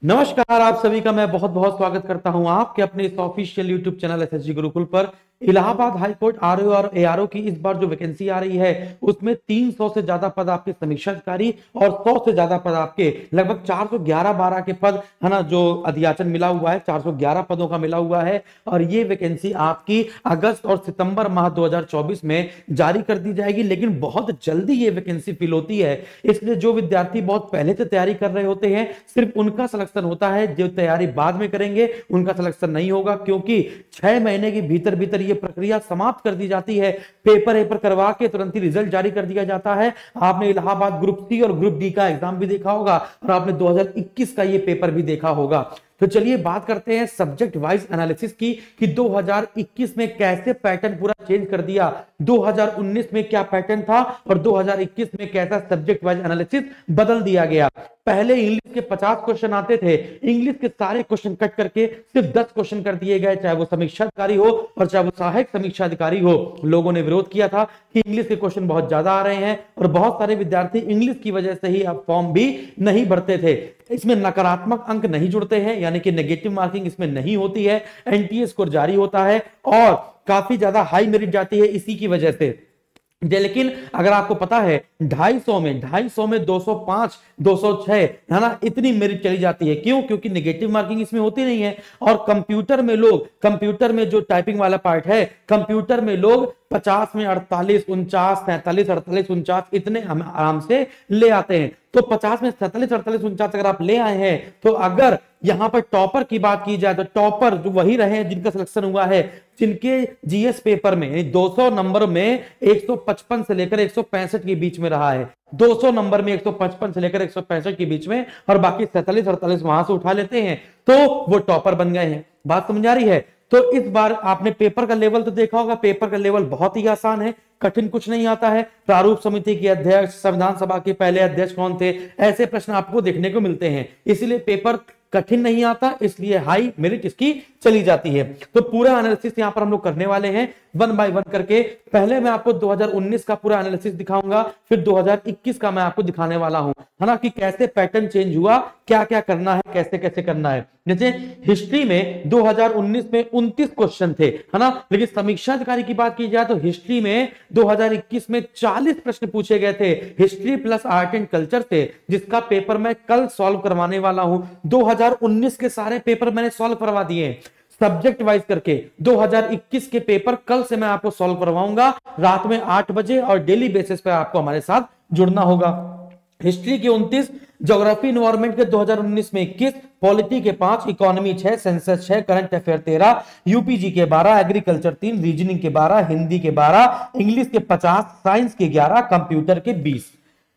नमस्कार, आप सभी का मैं बहुत बहुत स्वागत करता हूं आपके अपने इस official YouTube channel SSG Gurukul पर। इलाहाबाद हाई कोर्ट आरओ और एआरओ की इस बार जो वैकेंसी आ रही है उसमें 300 से ज्यादा पद आपके समीक्षा अधिकारी और 100 से ज्यादा पद आपके लगभग 411-12 के पद है ना, जो अधियाचन मिला हुआ है 411 पदों का मिला हुआ है। और ये वैकेंसी आपकी अगस्त और सितंबर माह 2024 में जारी कर दी जाएगी, लेकिन बहुत जल्दी ये वैकेंसी फिल होती है। इसलिए जो विद्यार्थी बहुत पहले से तैयारी कर रहे होते हैं सिर्फ उनका सिलेक्शन होता है, जो तैयारी बाद में करेंगे उनका सिलेक्शन नहीं होगा, क्योंकि 6 महीने के भीतर भीतर ये प्रक्रिया समाप्त कर दी जाती है। पेपर करवा के तुरंत ही रिजल्ट जारी कर दिया जाता है। आपने इलाहाबाद ग्रुप सी और ग्रुप डी का एग्जाम भी देखा होगा और आपने 2021 का ये पेपर भी देखा होगा। तो चलिए बात करते हैं सब्जेक्ट वाइज एनालिसिस की कि 2021 में कैसे पैटर्न पूरा चेंज कर दिया, 2019 में क्या पैटर्न था और 2021 में कैसा सब्जेक्ट वाइज एनालिसिस बदल दिया गया। पहले इंग्लिश के 50 क्वेश्चन आते थे, इंग्लिश के सारे क्वेश्चन कट करके सिर्फ 10 क्वेश्चन कर दिए गए, चाहे वो समीक्षा अधिकारी हो और चाहे वो सहायक समीक्षा अधिकारी हो। लोगों ने विरोध किया था कि इंग्लिश के क्वेश्चन बहुत ज्यादा आ रहे हैं और बहुत सारे विद्यार्थी इंग्लिश की वजह से ही अब फॉर्म भी नहीं भरते थे। इसमें नकारात्मक अंक नहीं जुड़ते हैं, यानी कि नेगेटिव मार्किंग इसमें नहीं होती है, एनटीए स्कोर जारी होता है और काफी ज्यादा हाई मेरिट जाती है इसी की वजह से। लेकिन अगर आपको पता है 250 में 205 206 है ना, इतनी मेरिट चली जाती है। क्यों? क्योंकि नेगेटिव मार्किंग इसमें होती नहीं है। और कंप्यूटर में जो टाइपिंग वाला पार्ट है, कंप्यूटर में लोग 50 में 48 49 43 48 49 इतने आराम से ले आते हैं। तो 50 में 47 48 49 अगर आप ले आए हैं, तो अगर यहां पर टॉपर की बात की जाए तो टॉपर जो वही रहे हैं जिनका सिलेक्शन हुआ है, जिनके जीएस पेपर में 200 नंबर में 155 से लेकर 165 के बीच में रहा है, 200 नंबर में 155 से लेकर 165 के बीच में, और बाकी 47 48 वहां से उठा लेते हैं तो वो टॉपर बन गए हैं। बात समझ आ रही है? तो इस बार आपने पेपर का लेवल तो देखा होगा, पेपर का लेवल बहुत ही आसान है, कठिन कुछ नहीं आता है। प्रारूप समिति के अध्यक्ष, संविधान सभा के पहले अध्यक्ष कौन थे, ऐसे प्रश्न आपको देखने को मिलते हैं। इसलिए पेपर कठिन नहीं आता, इसलिए हाई मेरिट इसकी चली जाती है। तो पूरा एनालिसिस यहां पर हम लोग करने वाले हैं वन बाय वन करके। पहले मैं आपको 2019 का पूरा एनालिसिस दिखाऊंगा, फिर 2021 का मैं आपको दिखाने वाला हूं, है ना, कि कैसे पैटर्न चेंज हुआ, क्या क्या करना है, कैसे कैसे करना है। जैसे हिस्ट्री में 2019 में 29 क्वेश्चन थे, है ना, लेकिन समीक्षा अधिकारी की बात की जाए तो हिस्ट्री में 2021 में 40 प्रश्न पूछे गए थे, history plus art and culture से, जिसका पेपर मैं कल सॉल्व करवाने वाला हूं। 2019 के सारे पेपर मैंने सॉल्व करवा दिए सब्जेक्ट वाइज करके। 2021 के पेपर कल से मैं आपको सॉल्व करवाऊंगा रात में 8 बजे, और डेली बेसिस पे आपको हमारे साथ जुड़ना होगा। हिस्ट्री के 29, ज्योग्राफी एनवायरमेंट के 2019 में 21, पॉलिटी के 5, economy 6, census 6, current affair 13, UPG के 12, एग्रीकल्चर 3, रीजनिंग के 12, हिंदी के 12, इंग्लिश के 50, साइंस के 11, कंप्यूटर के 20।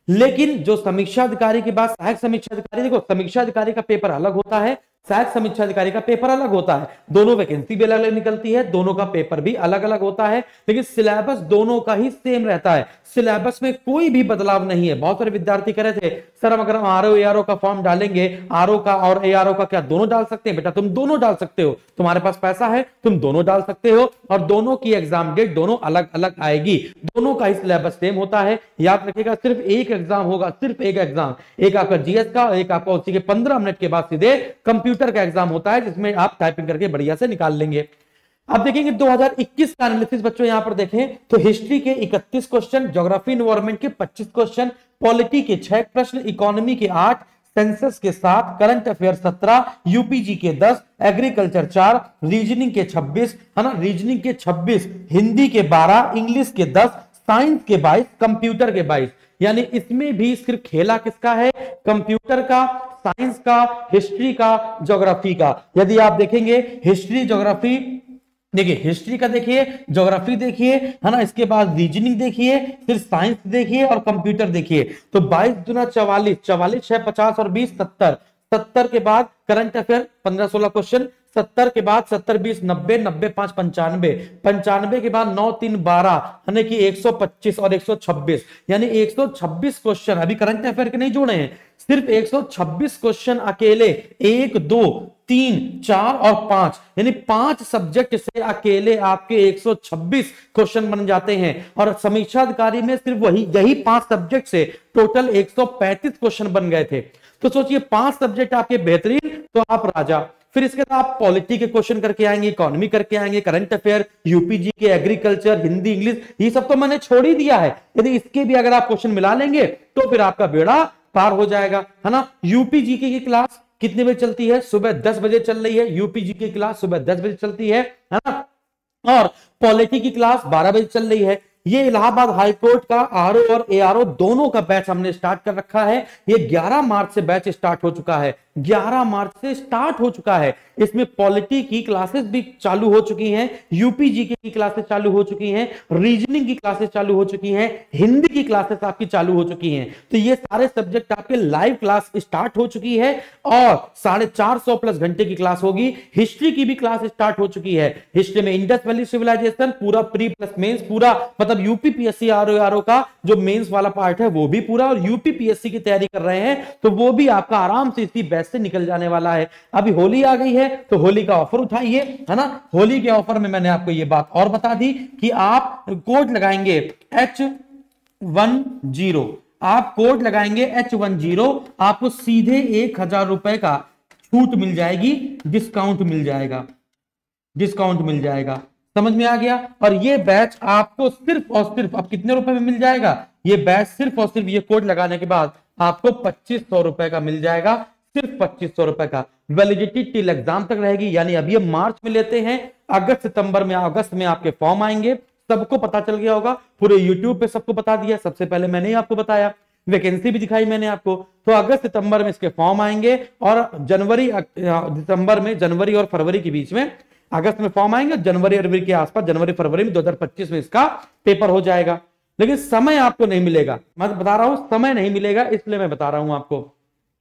लेकिन जो समीक्षा अधिकारी के बाद सहायक समीक्षा अधिकारी, देखो समीक्षा अधिकारी का पेपर अलग होता है, सहायक समीक्षा अधिकारी का पेपर अलग होता है, दोनों वैकेंसी भी अलग अलग निकलती है, दोनों का पेपर भी अलग अलग होता है, लेकिन सिलेबस दोनों का ही सेम रहता है, सिलेबस में कोई भी बदलाव नहीं है। बहुत सारे विद्यार्थी कह रहे थे सर हम अगर आरओ एआरओ का फॉर्म डालेंगे, आरओ का और एआरओ का क्या दोनों डाल सकते हैं? बेटा तुम दोनों डाल सकते हो, तुम्हारे पास पैसा है, तुम दोनों डाल सकते हो, और दोनों की एग्जाम डेट दोनों अलग अलग आएगी, दोनों का ही सिलेबस सेम होता है। याद रखिएगा, सिर्फ एक एग्जाम होगा, सिर्फ एक एग्जाम, एक आपका जीएस का, एक आपका उसी के 15 मिनट के बाद सीधे कंप्यूटर का एग्जाम होता है, जिसमें आप टाइपिंग करके बढ़िया से निकाल लेंगे। अब देखेंगे 2021 का एनालिसिस बच्चों, यहां पर देखें तो हिस्ट्री के 31 क्वेश्चन, ज्योग्राफी एनवायरमेंट के 25 क्वेश्चन, पॉलिटी के 6 प्रश्न, इकोनॉमी के 8, सेंसस के 7, करंट अफेयर 17, यूपीजी के 10, एग्रीकल्चर 4, रीजनिंग के 26, है ना, रीजनिंग के 26, हिंदी के 12, इंग्लिश के 10, साइंस के 22, कंप्यूटर के 22। यानी इसमें भी सिर्फ खेला किसका है? कंप्यूटर का, साइंस का, हिस्ट्री का, ज्योग्राफी का। यदि आप देखेंगे हिस्ट्री ज्योग्राफी, देखिए हिस्ट्री का देखिए, ज्योग्राफी देखिए, है ना, इसके बाद रीजनिंग देखिए, फिर साइंस देखिए और कंप्यूटर देखिए। तो 22 दूना 44, 44 6 50 और 20 70, 70 के बाद करंट अफेयर 15-16 क्वेश्चन, 70 के बाद 70 20 90, 90 5 95, 95 के बाद 9 3 12, यानी कि 125 और 126, यानी 126 क्वेश्चन अभी करंट अफेयर के नहीं जोड़े हैं, सिर्फ 126 क्वेश्चन अकेले 1 2 3 4 और 5, यानी 5 सब्जेक्ट से अकेले आपके 126 क्वेश्चन बन जाते हैं। और समीक्षा अधिकारी में सिर्फ यही 5 सब्जेक्ट से टोटल 135 क्वेश्चन बन गए थे। तो सोचिए 5 सब्जेक्ट आपके बेहतरीन, तो आप राजा। फिर इसके बाद आप पॉलिटी के क्वेश्चन करके आएंगे, इकोनॉमी करके आएंगे, करंट अफेयर, यूपीजी के, एग्रीकल्चर, हिंदी, इंग्लिश, ये सब तो मैंने छोड़ ही दिया है। यदि इसके भी अगर आप क्वेश्चन मिला लेंगे तो फिर आपका बेड़ा पार हो जाएगा, है ना। यूपीजी की क्लास कितने बजे चलती है? सुबह 10 बजे चल रही है। यूपीजी की क्लास सुबह 10 बजे चलती है ना। और पॉलिटी की क्लास 12 बजे चल रही है। ये इलाहाबाद हाईकोर्ट का आरओ और एआरओ दोनों का बैच हमने स्टार्ट कर रखा है। ये 11 मार्च से बैच स्टार्ट हो चुका है, 11 मार्च से स्टार्ट हो चुका है। इसमें पॉलिटी की क्लासेस भी चालू हो चुकी हैं, यूपीजी की क्लासेस चालू हो चुकी हैं, रीजनिंग की क्लासेस चालू हो चुकी हैं, हिंदी की क्लासेस आपकी चालू हो चुकी हैं। तो ये सारे सब्जेक्ट आपके लाइव क्लास स्टार्ट हो चुकी है और 450 प्लस घंटे की क्लास होगी। हिस्ट्री की भी क्लास स्टार्ट हो चुकी है। हिस्ट्री में इंडस वैली सिविलाइजेशन पूरा प्री प्लस मेंस पूरा, मतलब यूपीपीएससी आरओ का जो मेंस वाला पार्ट है वो भी पूरा, और यूपीपीएससी की तैयारी कर रहे हैं तो वो भी आपका आराम से इसी बैच से निकल जाने वाला है। अभी होली आ गई है तो होली का ऑफर उठाइए, है ना। होली के ऑफर में मैंने आपको ये बात और बता दी कि आप कोड लगाएंगे H10, आप कोड लगाएंगे H10, आपको सीधे 1000 रुपए का छूट मिल जाएगी, डिस्काउंट मिल जाएगा, डिस्काउंट मिल जाएगा। समझ में आ गया। और ये बैच आपको सिर्फ और सिर्फ अब कितने रुपए में मिल जाएगा? ये बैच सिर्फ और सिर्फ ये कोड लगाने के बाद आपको 2500 रुपए का मिल जाएगा, सिर्फ 2500 रुपए का। वैलिडिटी टिल एग्जाम तक रहेगी, यानी अभी हम मार्च में लेते हैं, अगस्त सितंबर में, अगस्त में आपके फॉर्म आएंगे। सबको पता चल गया होगा, पूरे यूट्यूब पे सबको बता दिया, सबसे पहले मैंने ही आपको बताया, वैकेंसी भी दिखाई मैंने आपको। तो अगस्त सितंबर में इसके फॉर्म आएंगे और जनवरी दिसंबर में, जनवरी और फरवरी के बीच में, अगस्त में फॉर्म आएंगे, जनवरी फरवरी के आसपास, जनवरी फरवरी में 2025 में इसका पेपर हो जाएगा। लेकिन समय आपको नहीं मिलेगा, मैं बता रहा हूं समय नहीं मिलेगा, इसलिए मैं बता रहा हूं आपको।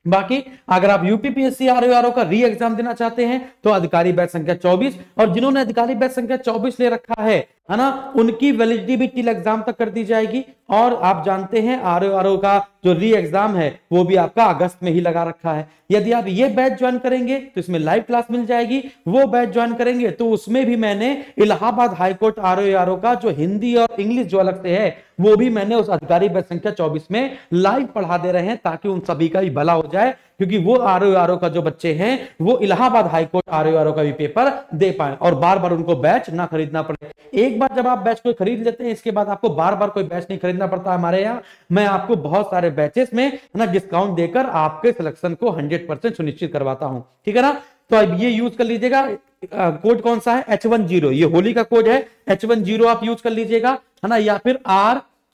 बाकी अगर आप यूपीपीएससी आरओ का री एग्जाम देना चाहते हैं तो अधिकारी बैच संख्या 24, और जिन्होंने अधिकारी बैच संख्या 24 ले रखा है ना, उनकी वैलिडिटी भी टिल एग्जाम तक कर दी जाएगी। और आप जानते हैं आरओ का जो री एग्जाम है वो भी आपका अगस्त में ही लगा रखा है। यदि आप ये बैच ज्वाइन करेंगे तो इसमें लाइव क्लास मिल जाएगी, वो बैच ज्वाइन करेंगे तो उसमें भी मैंने इलाहाबाद हाईकोर्ट आरओ का जो हिंदी और इंग्लिश जो अलग से है वो भी मैंने उस अधिकारी बैच संख्या 24 में लाइव पढ़ा दे रहे हैं, ताकि उन सभी का भी भला हो जाए। क्योंकि वो आरओ का जो बच्चे हैं वो इलाहाबाद हाईकोर्ट आरओ का भी पेपर दे पाए और बार बार उनको बैच ना खरीदना पड़े। एक बार जब आप बैच को खरीद लेते हैं, इसके बाद आपको बार बार कोई बैच नहीं खरीदना पड़ता। हमारे यहाँ मैं आपको बहुत सारे बैचेस में ना डिस्काउंट देकर आपके सिलेक्शन को 100% सुनिश्चित करवाता हूं, ठीक है ना। तो अब ये यूज कर लीजिएगा। कोड कौन सा है? H10, ये होली का कोड है। H10 आप यूज कर लीजिएगा, है ना, या फिर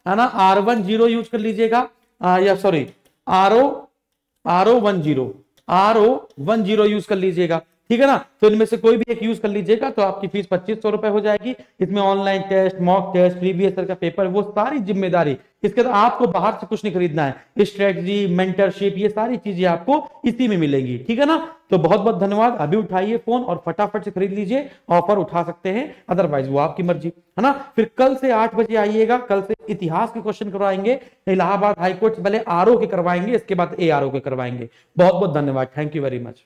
है ना R10 यूज कर लीजिएगा, या सॉरी RO10 यूज कर लीजिएगा, ठीक है ना। तो इनमें से कोई भी एक यूज कर लीजिएगा तो आपकी फीस 2500 रुपए हो जाएगी। इसमें online test, mock test, previous year का पेपर, वो सारी जिम्मेदारी, इसके बाद आपको बाहर से कुछ नहीं खरीदना है। स्ट्रेटजी, मेंटरशिप, ये सारी चीजें आपको इसी में मिलेंगी, ठीक है ना। तो बहुत बहुत धन्यवाद। अभी उठाइए फोन और फटाफट से खरीद लीजिए, ऑफर उठा सकते हैं, अदरवाइज वो आपकी मर्जी, है ना। फिर कल से 8 बजे आइएगा, कल से इतिहास के क्वेश्चन करवाएंगे। इलाहाबाद हाईकोर्ट से पहले आरओ के करवाएंगे, इसके बाद एआरओ के करवाएंगे। बहुत बहुत धन्यवाद, थैंक यू वेरी मच।